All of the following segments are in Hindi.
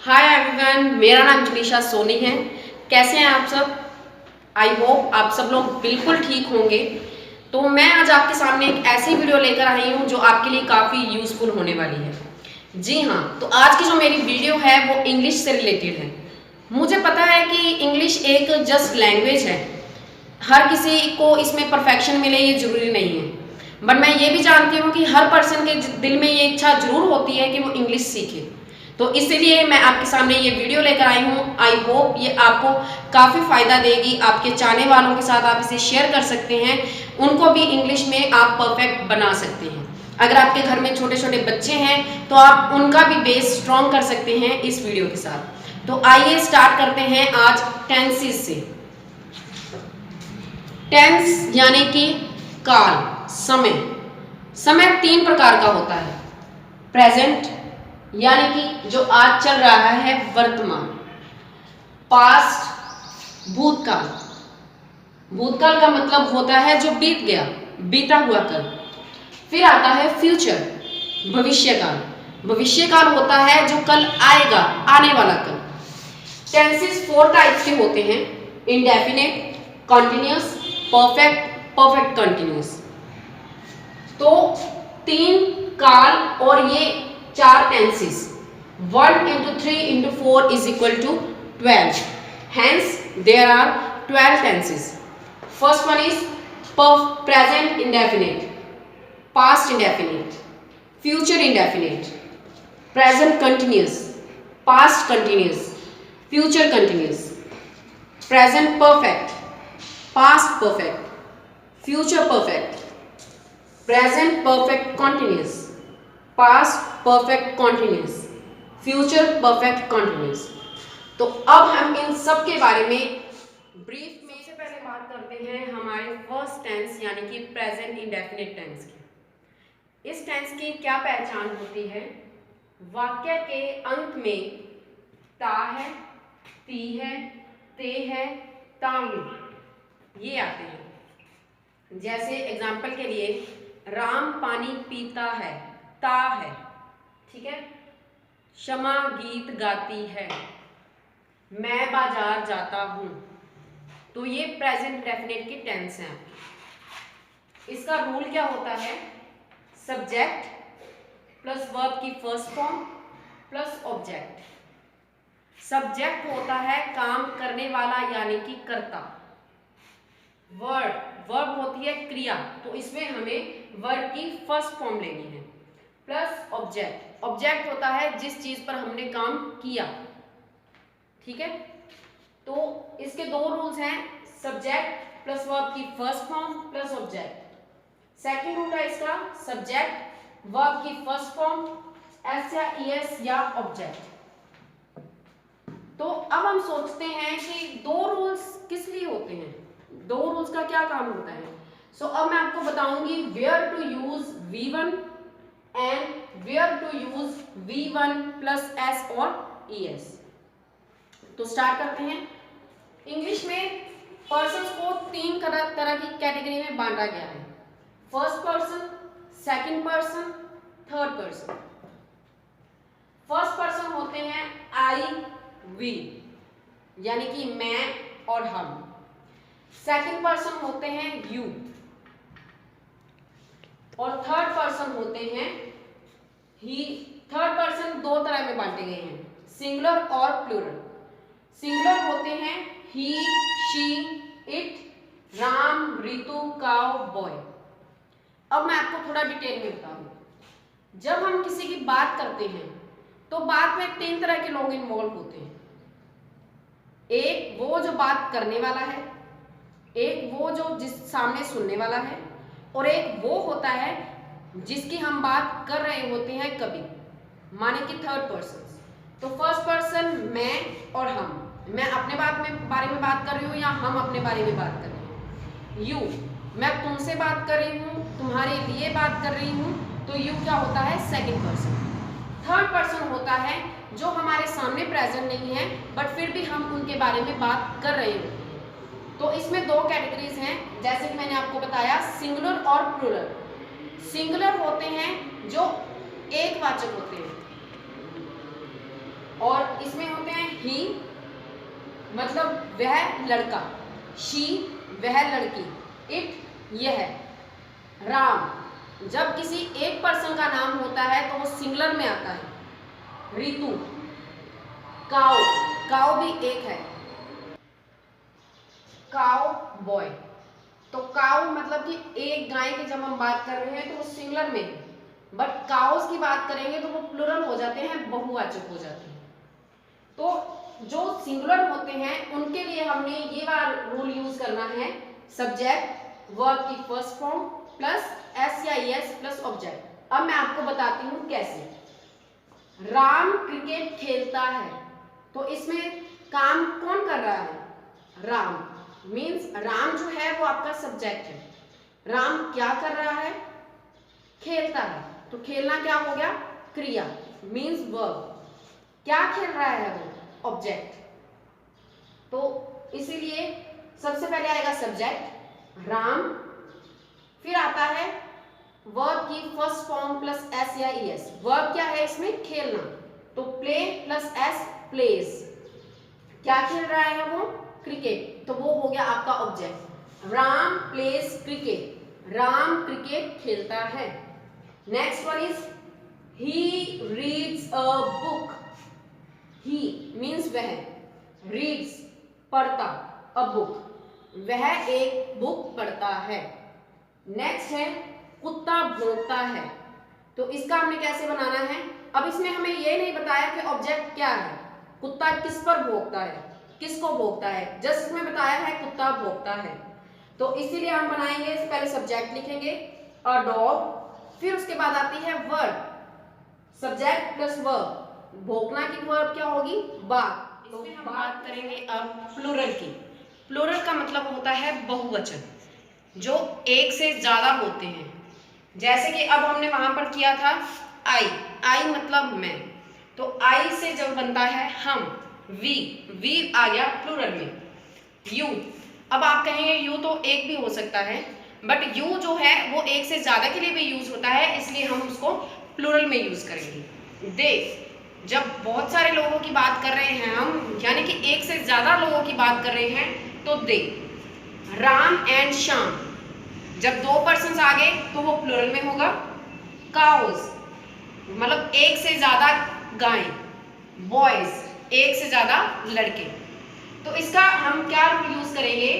हाय एवरीवन, मेरा नाम जनीशा सोनी है। कैसे हैं आप सब? आई होप आप सब लोग बिल्कुल ठीक होंगे। तो मैं आज आपके सामने एक ऐसी वीडियो लेकर आई हूँ जो आपके लिए काफ़ी यूज़फुल होने वाली है। जी हाँ, तो आज की जो मेरी वीडियो है वो इंग्लिश से रिलेटेड है। मुझे पता है कि इंग्लिश एक जस्ट लैंग्वेज है, हर किसी को इसमें परफेक्शन मिले ये ज़रूरी नहीं है। बट मैं ये भी जानती हूँ कि हर पर्सन के दिल में ये इच्छा जरूर होती है कि वो इंग्लिश सीखे। तो इसीलिए मैं आपके सामने ये वीडियो लेकर आई हूँ। आई होप ये आपको काफ़ी फ़ायदा देगी। आपके चाहने वालों के साथ आप इसे शेयर कर सकते हैं, उनको भी इंग्लिश में आप परफेक्ट बना सकते हैं। अगर आपके घर में छोटे छोटे बच्चे हैं तो आप उनका भी बेस स्ट्रॉन्ग कर सकते हैं इस वीडियो के साथ। तो आइए स्टार्ट करते हैं आज टेंसेस से। टेंस यानी कि काल, समय। समय 3 प्रकार का होता है। प्रेजेंट यानी कि जो आज चल रहा है, वर्तमान। पास्ट, भूतकाल। भूतकाल का मतलब होता है जो बीत गया, बीता हुआ कल। फिर आता है फ्यूचर, भविष्यकाल। भविष्यकाल होता है जो कल आएगा, आने वाला कल। टेंसेस 4 टाइप्स के होते हैं। Indefinite, continuous, perfect, perfect continuous. तो 3 काल और ये 4 tenses. 1 into 3 into 4 is equal to 12. Hence, there are 12 tenses. First one is present indefinite, past indefinite, future indefinite, present continuous, past continuous, future continuous, present perfect, past perfect, future perfect, present perfect continuous, past perfect continuous, future perfect continuous। तो अब हम इन सब के बारे में ब्रीफ में सबसे पहले बात करते हैं हमारे फर्स्ट टेंस यानी कि प्रेजेंट इंडेफिनिट टेंस की। इस टेंस की क्या पहचान होती है? वाक्य के अंत में ता है, ती है, ते है, तांग ये आते हैं। जैसे एग्जाम्पल के लिए, राम पानी पीता है, ता है, ठीक है। शमा गीत गाती है, मैं बाजार जाता हूं। तो ये प्रेजेंट डेफिनेट की टेंस है। इसका रूल क्या होता है? सब्जेक्ट प्लस वर्ब की first form plus object. Subject होता है काम करने वाला यानी कि कर्ता। वर्ब होती है क्रिया, तो इसमें हमें वर्ब की फर्स्ट फॉर्म लेनी है। प्लस ऑब्जेक्ट होता है जिस चीज पर हमने काम किया, ठीक है। तो इसके 2 रूल्स हैं, सब्जेक्ट प्लस वर्ब की first form plus object. Second rule है इसका, सब्जेक्ट वर्ब की फर्स्ट फॉर्म एस या ईएस या ऑब्जेक्ट। तो अब हम सोचते हैं कि 2 रूल्स किस लिए होते हैं, 2 रूल्स का क्या काम होता है। सो अब मैं आपको बताऊंगी where to use V1 and where to use V1 plus S और ES। तो स्टार्ट करते हैं। इंग्लिश में पर्सन्स को 3 तरह की कैटेगरी में बांटा गया है। First person, second person, third person. First person होते हैं आई, वी यानी कि मैं और हम। सेकंड पर्सन होते हैं यू और थर्ड पर्सन होते हैं ही। थर्ड पर्सन 2 तरह में बांटे गए हैं, सिंगुलर और प्लूरल। सिंगुलर होते हैं ही, शी, इट, राम, रितु, काव, बॉय। अब मैं आपको थोड़ा डिटेल में बताऊं। जब हम किसी की बात करते हैं तो बात में 3 तरह के लोग इन्वॉल्व होते हैं। एक वो जो बात करने वाला है, एक वो जो जिस सामने सुनने वाला है, और एक वो होता है जिसकी हम बात कर रहे होते हैं कभी, माने कि थर्ड पर्सन। तो फर्स्ट पर्सन मैं और हम, मैं अपने बारे में बात कर रही हूँ या हम अपने बारे में बात कर रहे हैं। यू, मैं तुमसे बात कर रही हूँ, तुम्हारे लिए बात कर रही हूँ, तो यू क्या होता है? Second person. थर्ड पर्सन होता है जो हमारे सामने प्रेजेंट नहीं है बट फिर भी हम उनके बारे में बात कर रहे हैं। तो इसमें 2 कैटेगरीज हैं, जैसे कि मैंने आपको बताया, सिंगुलर और प्लूरल। सिंगुलर होते हैं जो एकवाचक होते हैं और इसमें होते हैं ही मतलब वह लड़का, शी वह लड़की, इट यह, राम जब किसी एक पर्सन का नाम होता है तो वो सिंगुलर में आता है, रितु, काऊ, काऊ भी एक है, काऊ बॉय। तो काऊ मतलब कि एक गाय की जब हम बात कर रहे हैं तो वो सिंगुलर में है, बट काउस की बात करेंगे तो वो प्लूरल हो जाते हैं, बहुवाचक हो जाते हैं। तो जो सिंगुलर होते हैं उनके लिए हमने ये वाला रूल यूज करना है, सब्जेक्ट वर्ब की फर्स्ट फॉर्म प्लस एस या एस प्लस ऑब्जेक्ट। अब मैं आपको बताती हूँ कैसे। राम क्रिकेट खेलता है, तो इसमें काम कौन कर रहा है, राम, मीन्स राम जो है वो आपका सब्जेक्ट है। राम क्या कर रहा है, खेलता है, तो खेलना क्या हो गया, क्रिया, मीन्स वर्ब। क्या खेल रहा है वो, ऑब्जेक्ट। तो इसीलिए सबसे पहले आएगा सब्जेक्ट राम, फिर आता है वर्ब की फर्स्ट फॉर्म प्लस एस या एस। वर्ब क्या है इसमें, खेलना, तो प्ले प्लस एस, प्लेज। क्या खेल रहा है वो, क्रिकेट, तो वो हो गया आपका object. Ram pledge cricket, Ram cricket खेलता है। Next one is he reads a book. He means वह, रीड्स पढ़ता, अ बुक वह एक बुक पढ़ता है। नेक्स्ट है कुत्ता भौंकता है, तो इसका हमने कैसे बनाना है। अब इसमें हमें ये नहीं बताया कि ऑब्जेक्ट क्या है, कुत्ता किस पर भौंकता है, किसको भौंकता है, जस्ट इसमें बताया है कुत्ता भौंकता है। तो इसीलिए हम बनाएंगे, पहले सब्जेक्ट लिखेंगे अ डॉग, फिर उसके बाद आती है वर्ब, सब्जेक्ट प्लस वर्ब। भौंकना की वर्ब क्या होगी, बार्क। इसमें हम बात करेंगे अब प्लूरल की। प्लूरल का मतलब होता है बहुवचन, जो एक से ज्यादा होते हैं। जैसे कि अब हमने वहां पर किया था आई, आई मतलब मैं, तो आई से जब बनता है हम, वी आ गया प्लूरल में। यू, अब आप कहेंगे यू तो एक भी हो सकता है, बट यू जो है वो एक से ज्यादा के लिए भी यूज होता है, इसलिए हम उसको प्लूरल में यूज करेंगे। दे, जब बहुत सारे लोगों की बात कर रहे हैं हम, यानी कि एक से ज्यादा लोगों की बात कर रहे हैं, तो दे। राम एंड श्याम, जब दो पर्सन आ गए तो वो प्लूरल में होगा। काउज मतलब एक से ज्यादा गाय, बॉयज एक से ज्यादा लड़के। तो इसका हम क्या रूल यूज करेंगे,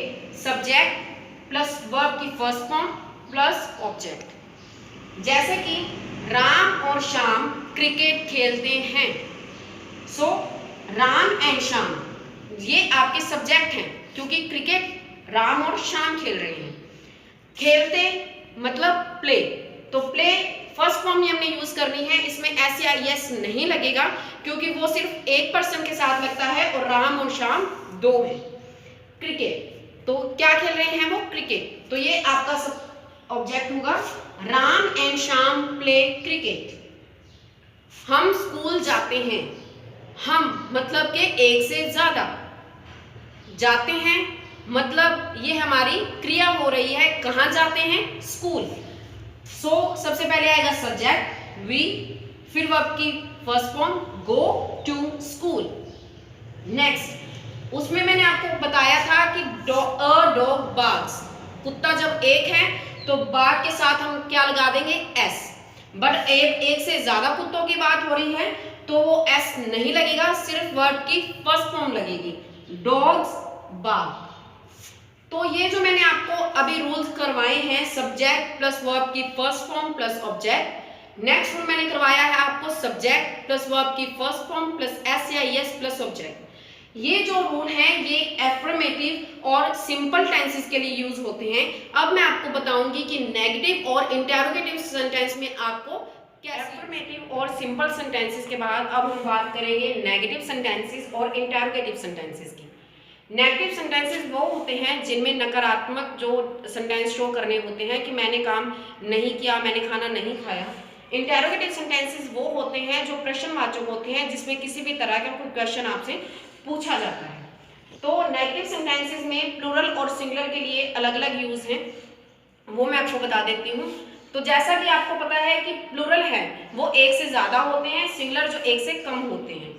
सब्जेक्ट प्लस वर्ब की फर्स्ट फॉर्म प्लस ऑब्जेक्ट। जैसे कि राम और श्याम क्रिकेट खेलते हैं, सो राम एंड श्याम ये आपके सब्जेक्ट हैं, क्योंकि क्रिकेट राम और श्याम खेल रहे हैं। खेलते मतलब प्ले, तो प्ले फर्स्ट फॉर्म हमने यूज करनी है, इसमें एस या एस नहीं लगेगा, क्योंकि वो सिर्फ एक पर्सन के साथ लगता है और राम और श्याम दो हैं। क्रिकेट, तो क्या खेल रहे हैं वो, क्रिकेट, तो ये आपका सब ऑब्जेक्ट होगा। Ram and Shyam play cricket. हम स्कूल जाते हैं, हम मतलब के एक से ज्यादा, जाते हैं मतलब ये हमारी क्रिया हो रही है, कहां जाते हैं, स्कूल। सो सबसे पहले आएगा सब्जेक्ट वी, फिर वर्ब की first form go to school. Next उसमें मैंने आपको बताया था कि अ डॉग बार्क्स, कुत्ता जब एक है तो बार्क के साथ हम क्या लगा देंगे, एस। बट एक से ज्यादा कुत्तों की बात हो रही है तो वो एस नहीं लगेगा, सिर्फ वर्ब की फर्स्ट फॉर्म लगेगी, डॉग्स बार्क। तो ये जो मैंने आपको अभी रूल्स करवाए हैं, सब्जेक्ट प्लस वर्ब की first form plus object. Next rule मैंने करवाया है आपको सब्जेक्ट प्लस वर्ब की फर्स्ट फॉर्म प्लस एस या एस प्लस ऑब्जेक्ट। ये जो रूल है ये एफर्मेटिव और सिंपल टेंसेस के लिए यूज होते हैं। अब मैं आपको बताऊंगी कि नेगेटिव और इंटेरोगेटिव सेंटेंस में आपको कैसे। एफर्मेटिव और सिंपल सेंटेंसेस के बाद अब हम बात करेंगे नेगेटिव सेंटेंसेस और इंटेरोगेटिव सेंटेंसेस की। नेगेटिव सेंटेंसेस वो होते हैं जिनमें नकारात्मक जो सेंटेंस शो करने होते हैं कि मैंने काम नहीं किया, मैंने खाना नहीं खाया। इंटेरोगेटिव सेंटेंसेस वो होते हैं जो प्रश्नवाचक होते हैं, जिसमें किसी भी तरह का कोई क्वेश्चन आपसे पूछा जाता है। तो नेगेटिव सेंटेंसेस में प्लूरल और सिंगुलर के लिए अलग अलग यूज हैं, वो मैं आपको बता देती हूँ। तो जैसा कि आपको पता है कि प्लूरल है वो एक से ज्यादा होते हैं, सिंगुलर जो एक से कम होते हैं।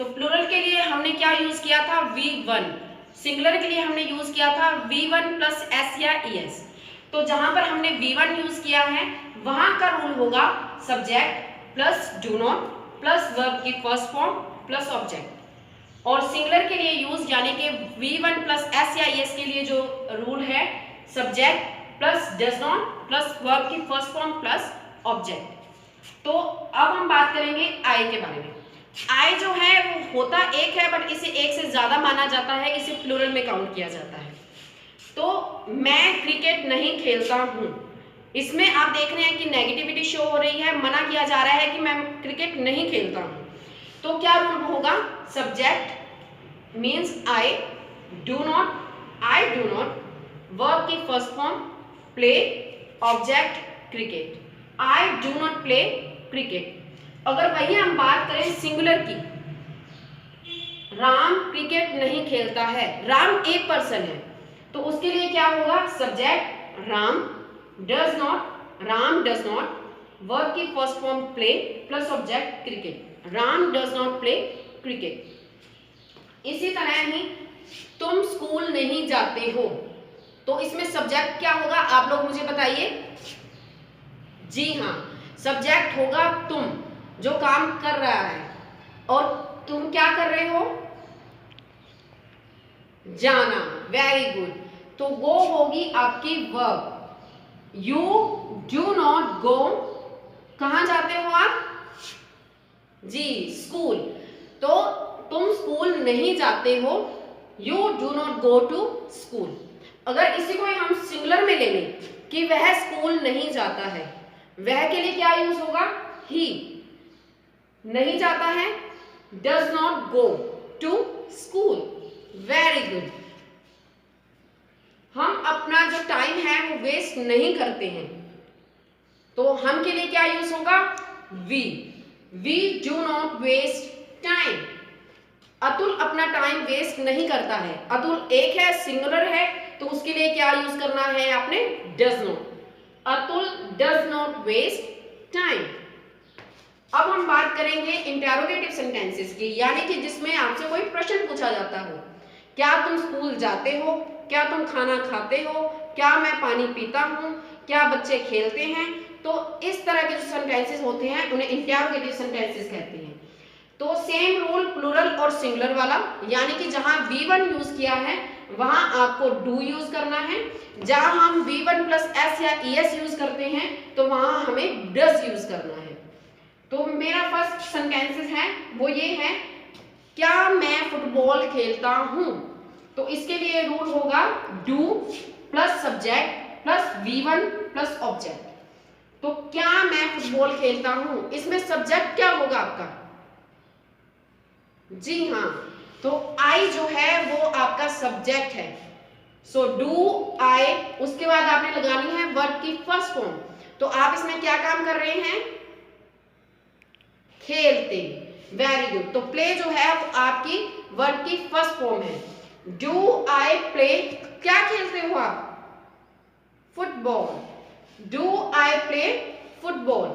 तो प्लूरल के लिए हमने क्या यूज किया था, V1। सिंगुलर के लिए हमने यूज किया था V1 प्लस S या ES। तो जहां पर हमने V1 यूज किया है वहां का रूल होगा subject plus do not plus verb की फर्स्ट फॉर्म प्लस ऑब्जेक्ट। और सिंगुलर के लिए यूज यानी कि V1 प्लस S या ES के लिए जो रूल है subject plus does not plus verb की फर्स्ट फॉर्म प्लस ऑब्जेक्ट। तो अब हम बात करेंगे आई के बारे में। आई जो है वो होता एक है बट इसे एक से ज्यादा माना जाता है, इसे प्लूरल में काउंट किया जाता है। तो मैं क्रिकेट नहीं खेलता हूं, इसमें आप देख रहे हैं कि नेगेटिविटी शो हो रही है, मना किया जा रहा है कि मैं क्रिकेट नहीं खेलता हूं। तो क्या रूल होगा, subject means I do not verb की first form play object cricket, I do not play cricket. अगर वही हम बात करें सिंगुलर की, राम क्रिकेट नहीं खेलता है, राम एक पर्सन है तो उसके लिए क्या होगा, subject Ram does not verb की first form play plus object cricket, Ram does not play cricket. इसी तरह ही तुम स्कूल नहीं जाते हो, तो इसमें सब्जेक्ट क्या होगा, आप लोग मुझे बताइए। जी हाँ, सब्जेक्ट होगा तुम जो काम कर रहा है, और तुम क्या कर रहे हो, जाना, वेरी गुड। तो वो होगी आपकी वर्ब। यू डू नॉट गो, कहां जाते हो आप, जी स्कूल। तो तुम स्कूल नहीं जाते हो, you do not go to school. अगर इसी को हम सिंगुलर में ले लें कि वह स्कूल नहीं जाता है, वह के लिए क्या यूज होगा, ही नहीं जाता है, does not go to school, very good. हम अपना जो टाइम है वो वेस्ट नहीं करते हैं, तो हम के लिए क्या यूज होगा, we do not waste time. Atul अपना टाइम वेस्ट नहीं करता है, अतुल एक है, सिंगुलर है, तो उसके लिए क्या यूज करना है आपने, does not, Atul does not waste time. अब हम बात करेंगे इंटेरोगेटिव सेंटेंसेस की, यानी कि जिसमें आपसे कोई प्रश्न पूछा जाता हो, क्या तुम स्कूल जाते हो, क्या तुम खाना खाते हो, क्या मैं पानी पीता हूं, क्या बच्चे खेलते हैं। तो इस तरह के जो सेंटेंसेस होते हैं उन्हें इंटेरोगेटिव सेंटेंसेस कहते हैं। तो सेम रूल प्लूरल और सिंगुलर वाला, यानी कि जहां V1 यूज किया है वहां आपको डू यूज करना है, जहां हम V1 प्लस S या ES यूज करते हैं तो वहां हमें डज यूज करना है। तो मेरा फर्स्ट सेंटेंसेस है वो ये है, क्या मैं फुटबॉल खेलता हूं। तो इसके लिए रूल होगा do plus subject plus V1 plus object. तो क्या मैं फुटबॉल खेलता हूं, इसमें सब्जेक्ट क्या होगा आपका, जी हाँ, तो आई जो है वो आपका सब्जेक्ट है। सो डू आई, उसके बाद आपने लगानी है वर्ब की फर्स्ट फॉर्म। तो आप इसमें क्या काम कर रहे हैं, खेलते, वेरी गुड। तो प्ले जो है वो आपकी वर्ब की फर्स्ट फॉर्म है। डू आई प्ले, क्या खेलते हो आप, football, do I play football.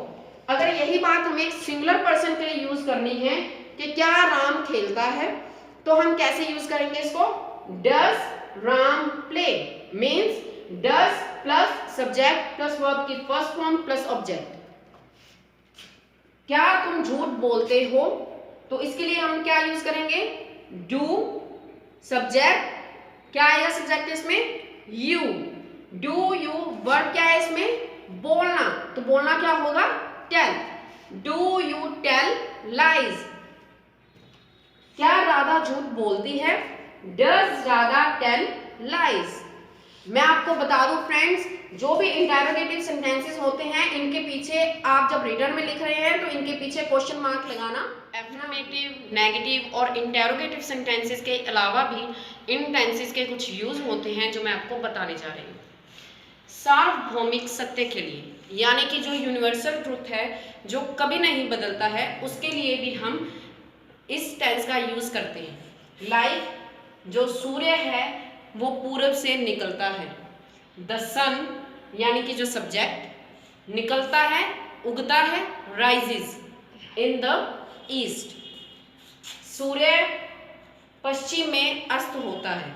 अगर यही बात हमें एक सिंगुलर पर्सन के लिए यूज करनी है कि क्या राम खेलता है, तो हम कैसे यूज करेंगे इसको, does Ram play, means does plus subject plus verb की फर्स्ट फॉर्म प्लस ऑब्जेक्ट। क्या तुम झूठ बोलते हो, तो इसके लिए हम क्या यूज करेंगे, डू सब्जेक्ट, क्या आएगा सब्जेक्ट इसमें, यू, डू यू, वर्ब क्या है इसमें, बोलना, तो बोलना क्या होगा, tell, do you tell lies. क्या राधा झूठ बोलती है, डज राधा टेल लाइज। मैं आपको बता दूं फ्रेंड्स, जो भी इंटेरोगेटिव सेंटेंसेस होते हैं इनके पीछे आप जब रिटर्न में लिख रहे हैं तो इनके पीछे क्वेश्चन मार्क लगाना। एफर्मेटिव, नेगेटिव और इंटेरोगेटिव सेंटेंसेस के अलावा भी इन टेंसेस के कुछ यूज होते हैं जो मैं आपको बताने जा रही हूँ। सार्वभौमिक सत्य के लिए, यानी कि जो यूनिवर्सल ट्रुथ है जो कभी नहीं बदलता है, उसके लिए भी हम इस टेंस का यूज करते हैं। लाइक जो सूर्य है वो पूरब से निकलता है, द सन यानी कि जो सब्जेक्ट निकलता है, उगता है, राइजेस इन द ईस्ट। सूर्य पश्चिम में अस्त होता है।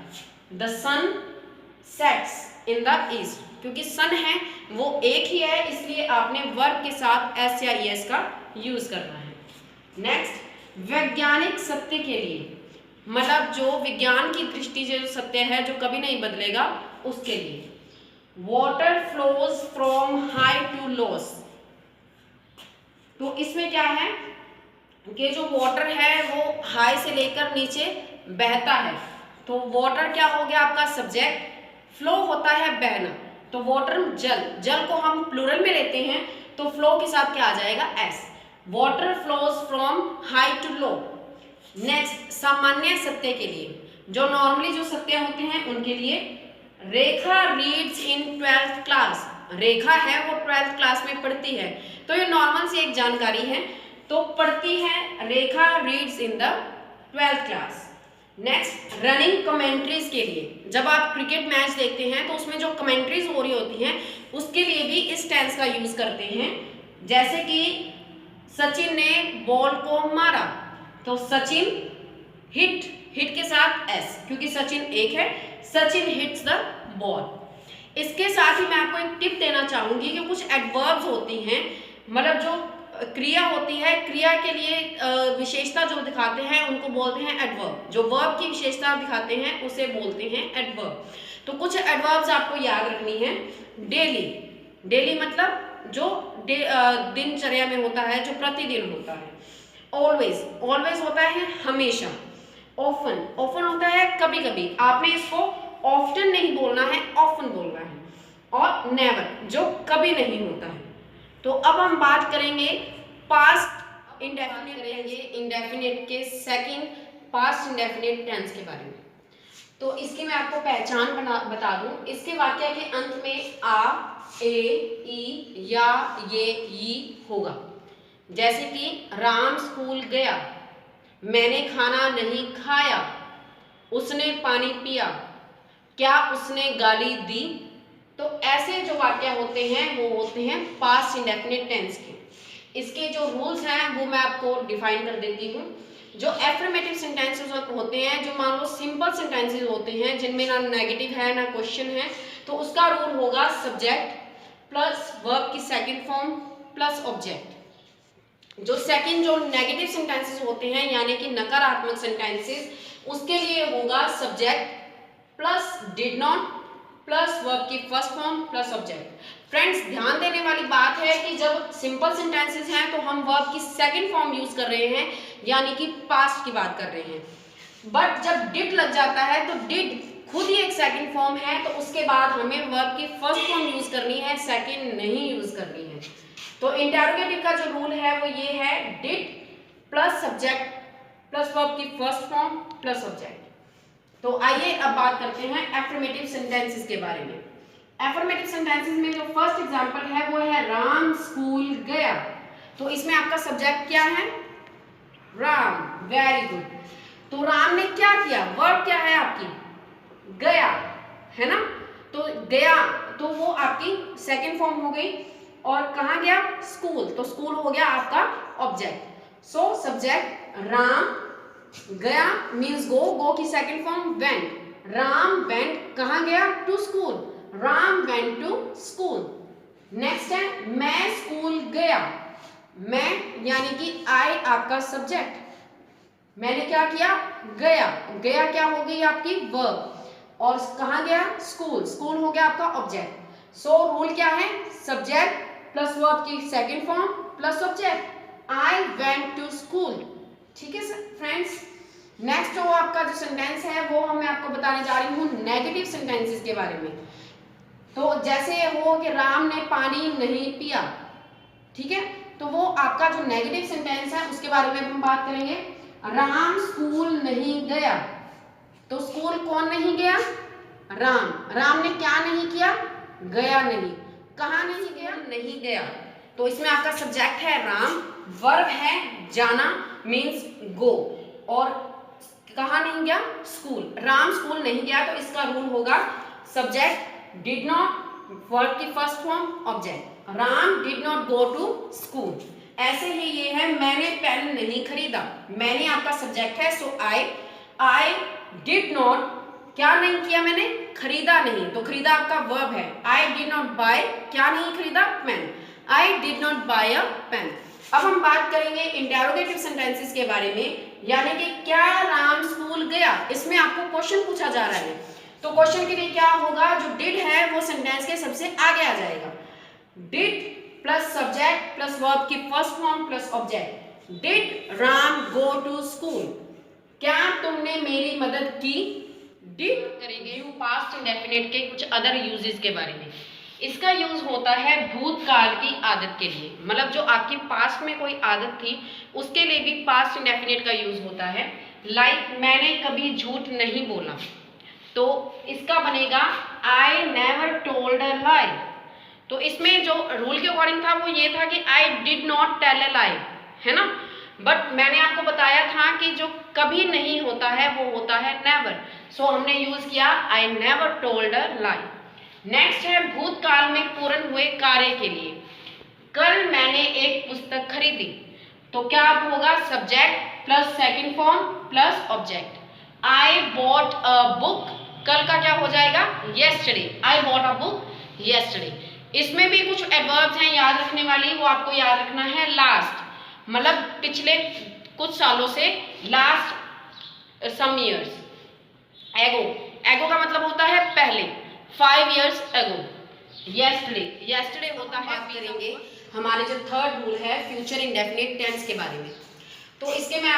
The sun sets in the east, क्योंकि सन है वो एक ही है, इसलिए आपने वर्ब के साथ एस या ईएस का यूज करना है। नेक्स्ट, वैज्ञानिक सत्य के लिए, मतलब जो विज्ञान की दृष्टि से जो सत्य है जो कभी नहीं बदलेगा उसके लिए। Water flows from high to lows, तो इसमें क्या है कि जो वाटर है वो हाई से लेकर नीचे बहता है, तो वाटर क्या हो गया आपका सब्जेक्ट, फ्लो होता है बहना, तो वाटर जल, जल को हम प्लूरल में लेते हैं तो फ्लो के साथ क्या आ जाएगा S, water flows from high to low. Next, सामान्य सत्य के लिए, जो नॉर्मली जो सत्य होते हैं उनके लिए, रेखा रीड्स इन 12th क्लास, रेखा है वो 12th क्लास में पढ़ती है, तो ये नॉर्मल सी एक जानकारी है, तो पढ़ती है Rekha reads in the 12th class. Next, running commentaries के लिए, जब आप क्रिकेट मैच देखते हैं तो उसमें जो कमेंट्रीज हो रही होती हैं उसके लिए भी इस टेंस का यूज करते हैं, जैसे कि सचिन ने बॉल को मारा, तो सचिन हिट, हिट के साथ एस, क्योंकि सचिन एक है, सचिन हिट्स द बॉल। इसके साथ ही मैं आपको एक टिप देना चाहूंगी कि कुछ एडवर्ब्स होती हैं, मतलब जो क्रिया होती है, क्रिया के लिए विशेषता जो दिखाते हैं उनको बोलते हैं एडवर्ब, जो वर्ब की विशेषता दिखाते हैं उसे बोलते हैं एडवर्ब। तो कुछ एडवर्ब्स आपको याद रखनी है। डेली, डेली मतलब जो दिनचर्या में होता है, जो प्रतिदिन होता है। ऑलवेज, ऑलवेज होता है हमेशा। ऑफन, ऑफन होता है कभी कभी, आपने इसको ऑफ्टन नहीं बोलना है, ऑफन बोलना है। और नेवर, जो कभी नहीं होता है। तो अब हम बात करेंगे पास्ट इंडेफिनिट, करेंगे इंडेफिनिट के सेकंड पास्ट इंडेफिनिट टेंस के बारे में। तो इसकी मैं आपको पहचान बता दूं, इसके वाक्य के अंत में आ, ए, ई, या, ये, ई होगा। जैसे कि राम स्कूल गया, मैंने खाना नहीं खाया, उसने पानी पिया, क्या उसने गाली दी। तो ऐसे जो वाक्य होते हैं वो होते हैं पास्ट इंडेफिनिट टेंस के। इसके जो रूल्स हैं वो मैं आपको डिफाइन कर देती हूँ। जो एफर्मेटिव सेंटेंसेस होते हैं, जो मान लो सिंपल सेंटेंसेस होते हैं जिनमें ना नेगेटिव है ना क्वेश्चन है, तो उसका रूल होगा सब्जेक्ट प्लस वर्ब की सेकंड फॉर्म प्लस ऑब्जेक्ट। जो सेकंड जो नेगेटिव सेंटेंसेस होते हैं यानी कि नकारात्मक सेंटेंसेस, उसके लिए होगा subject plus did not plus verb की first form plus object. Friends, ध्यान देने वाली बात है कि जब सिंपल सेंटेंसेस हैं तो हम वर्ब की सेकंड फॉर्म यूज कर रहे हैं, यानी कि पास्ट की बात कर रहे हैं। बट जब डिड लग जाता है तो डिड खुद ही एक सेकंड फॉर्म है, तो उसके बाद हमें वर्ब की फर्स्ट फॉर्म यूज करनी है, सेकंड नहीं यूज करनी है। तो इंटरोगेटिव का जो रूल है वो ये है, did plus subject plus verb की फर्स्ट फॉर्म प्लस ऑब्जेक्ट। तो आइए अब बात करते हैं एफर्मेटिव सेंटेंसेस के बारे में। एफर्मेटिव सेंटेंसेस में जो फर्स्ट एग्जांपल है वो है राम स्कूल गया। तो इसमें आपका सब्जेक्ट क्या है, राम, वेरी गुड। तो राम ने क्या किया, वर्ब क्या है आपकी, गया, है ना। तो गया, तो वो आपकी सेकंड फॉर्म हो गई। और कहाँ गया, स्कूल, तो स्कूल हो गया आपका ऑब्जेक्ट। सो सब्जेक्ट राम, गया मीन्स गो, गो की second form went, Ram went कहाँ गया, to school, Ram went to school. Next है मैं स्कूल गया, मैं यानी कि आई आपका सब्जेक्ट, मैंने क्या किया, गया, गया क्या हो गई आपकी वर्ब, और कहाँ गया, स्कूल, स्कूल हो गया आपका ऑब्जेक्ट। सो रूल क्या है, सब्जेक्ट प्लस वर्ब की second form plus object, I went to school. ठीक है फ्रेंड्स। नेक्स्ट जो आपका जो सेंटेंस है वो मैं आपको बताने जा रही हूँ नेगेटिव सेंटेंसेस के बारे में। तो जैसे हो कि राम ने पानी नहीं पिया, ठीक है, तो वो आपका जो नेगेटिव सेंटेंस है उसके बारे में हम बात करेंगे। राम स्कूल नहीं गया, तो स्कूल कौन नहीं गया, राम, राम ने क्या नहीं किया, गया नहीं, कहाँ नहीं गया, नहीं गया। तो इसमें आपका सब्जेक्ट है राम, वर्ब है जाना मीन्स गो, और कहाँ नहीं गया, स्कूल, राम स्कूल नहीं गया। तो इसका रूल होगा सब्जेक्ट डिड नॉट, वर्ब की first form object, Ram did not go to school. ऐसे ही ये है मैंने पेन नहीं खरीदा, मैंने आपका सब्जेक्ट है, सो आई डिड नॉट, क्या नहीं किया मैंने, खरीदा नहीं, तो खरीदा आपका वर्ब है। आई डिड नॉट बाय, क्या नहीं खरीदा, pen, I did not buy a pen. अब हम बात करेंगे इंटेरोगेटिव सेंटेंसेस के बारे में, यानी कि क्या राम स्कूल गया, इसमें आपको क्वेश्चन पूछा जा रहा है, तो क्वेश्चन के लिए क्या होगा, जो डिड है वो सेंटेंस के सबसे आगे आ जाएगा। Did plus subject plus verb की first form plus object. Did Ram go to school, क्या तुमने मेरी मदद की। डिड करेंगे पास्ट इंडेफिनिट के कुछ अदर यूजेस के बारे में। इसका यूज होता है भूतकाल की आदत के लिए, मतलब जो आपकी पास्ट में कोई आदत थी उसके लिए भी पास्ट इंडेफिनिट का यूज होता है। लाइक मैंने कभी झूठ नहीं बोला, तो इसका बनेगा आई नेवर टोल्ड अ लाई। तो इसमें जो रूल के अकॉर्डिंग था वो ये था कि I did not tell a lie, है ना, बट मैंने आपको बताया था कि जो कभी नहीं होता है वो होता है नेवर, सो हमने यूज किया I never told a lie. Next है भूतकाल में पूर्ण हुए कार्य के लिए। कल मैंने एक पुस्तक खरीदी, तो क्या अब होगा subject plus second form plus object. I bought a book, कल का क्या हो जाएगा, yesterday, I bought a book yesterday. इसमें भी कुछ एडवर्ब्स हैं याद रखने वाली, वो आपको याद रखना है। लास्ट मतलब पिछले कुछ सालों से, लास्ट सम ईयर्स। एगो, एगो का मतलब होता है पहले, 5 years ago। yesterday, yesterday होता है। बात करेंगे हमारे जो थर्ड रूल है फ्यूचर इंडेफिनिट टेंस के बारे में। तो इसके मैं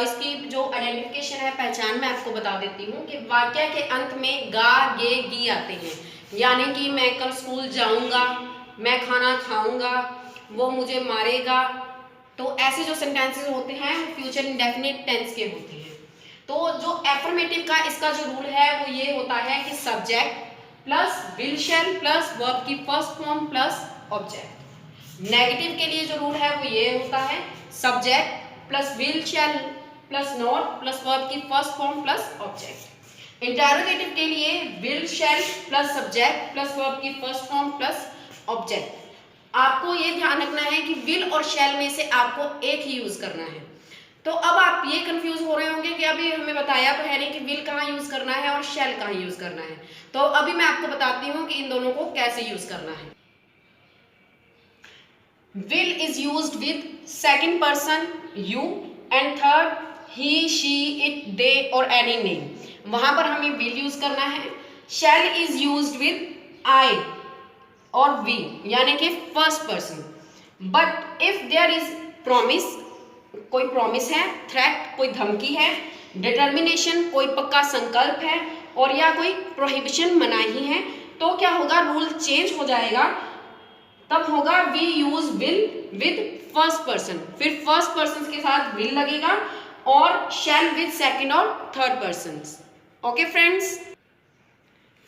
इसकी जो आइडेंटिफिकेशन है, पहचान मैं आपको बता देती हूँ कि वाक्य के अंत में गा गे गी आते हैं, यानी कि मैं कल स्कूल जाऊंगा, मैं खाना खाऊंगा, वो मुझे मारेगा, तो ऐसे जो सेंटेंसेस होते हैं वो फ्यूचर इंडेफिनिट टेंस के होते हैं। तो जो एफर्मेटिव का इसका जो रूल है वो ये होता है कि subject plus will shall plus verb की first form plus object. Negative के लिए जो रूल है वो ये होता है subject plus will shall plus not plus verb की first form plus object. Interrogative के लिए will shall plus subject plus verb की फर्स्ट फॉर्म प्लस ऑब्जेक्ट। आपको ये ध्यान रखना है कि विल और शैल में से आपको एक ही यूज करना है। तो अब आप ये कंफ्यूज हो रहे होंगे कि अभी हमें बताया तो है नहीं कि विल कहाँ यूज करना है और शैल कहाँ यूज करना है, तो अभी मैं आपको बताती हूँ कि इन दोनों को कैसे यूज करना है। Will is used with second person you and third he she it they और एनी नेम, वहां पर हमें विल यूज करना है। Shall is used with I और वी, यानी कि first person. But if there is promise, कोई प्रॉमिस है, थ्रेट कोई धमकी है, डिटर्मिनेशन कोई पक्का संकल्प है, और या कोई प्रोहिबिशन मनाही है, तो क्या होगा, रूल चेंज हो जाएगा। तब होगा we use will with first person, फिर फर्स्ट पर्सन के साथ विल लगेगा, और शैल विद सेकंड और थर्ड पर्सन। ओके फ्रेंड्स,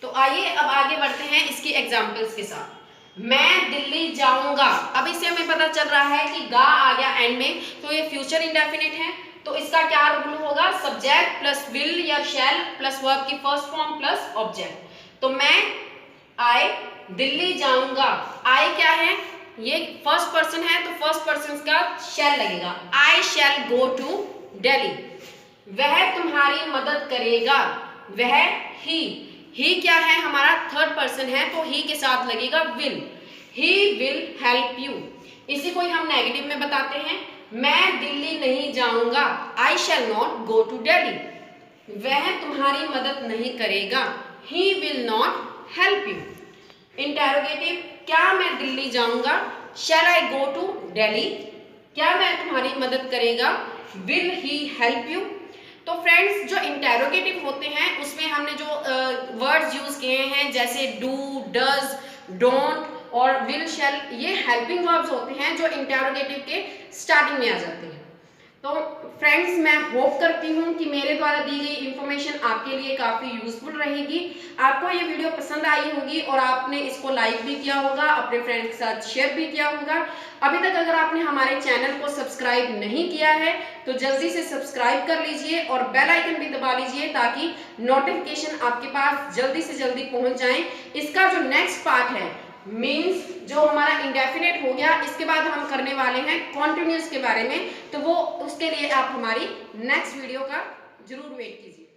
तो आइए अब आगे बढ़ते हैं इसकी एग्जाम्पल्स के साथ। मैं दिल्ली जाऊंगा, अब इससे हमें पता चल रहा है कि गा आ गया एंड में, तो ये फ्यूचर इंडेफिनिट है, तो इसका क्या रूल होगा, सब्जेक्ट प्लस विल या शैल प्लस वर्ब की फर्स्ट फॉर्म प्लस ऑब्जेक्ट। तो मैं आई दिल्ली जाऊंगा, आई क्या है, ये फर्स्ट पर्सन है, तो फर्स्ट पर्सन का शैल लगेगा, आई शैल गो टू दिल्ली। वह तुम्हारी मदद करेगा, वह ही क्या है, हमारा थर्ड पर्सन है, तो ही के साथ लगेगा will, he will help you. इसी को ही हम नेगेटिव में बताते हैं, मैं दिल्ली नहीं जाऊंगा, I shall not go to Delhi. वह तुम्हारी मदद नहीं करेगा, he will not help you. Interrogative, क्या मैं दिल्ली जाऊंगा, शैल आई गो टू दिल्ली, क्या मैं तुम्हारी मदद करेगा, विल ही हेल्प यू। तो फ्रेंड्स, जो इंटेरोगेटिव होते हैं उसमें हमने जो वर्ड्स यूज किए हैं जैसे डू, डज, डोंट और विल, शैल, ये हेल्पिंग वर्ब्स होते हैं जो इंटेरोगेटिव के स्टार्टिंग में आ जाते हैं। तो फ्रेंड्स, मैं होप करती हूँ कि मेरे द्वारा दी गई इंफॉर्मेशन आपके लिए काफ़ी यूजफुल रहेगी। आपको ये वीडियो पसंद आई होगी और आपने इसको लाइक भी किया होगा, अपने फ्रेंड्स के साथ शेयर भी किया होगा। अभी तक अगर आपने हमारे चैनल को सब्सक्राइब नहीं किया है तो जल्दी से सब्सक्राइब कर लीजिए और बेल आइकन भी दबा लीजिए ताकि नोटिफिकेशन आपके पास जल्दी से जल्दी पहुंच जाए। इसका जो नेक्स्ट पार्ट है मीन्स जो हमारा इंडेफिनेट हो गया, इसके बाद हम करने वाले हैं कॉन्टिन्यूस के बारे में, तो वो उसके लिए आप हमारी नेक्स्ट वीडियो का जरूर वेट कीजिए।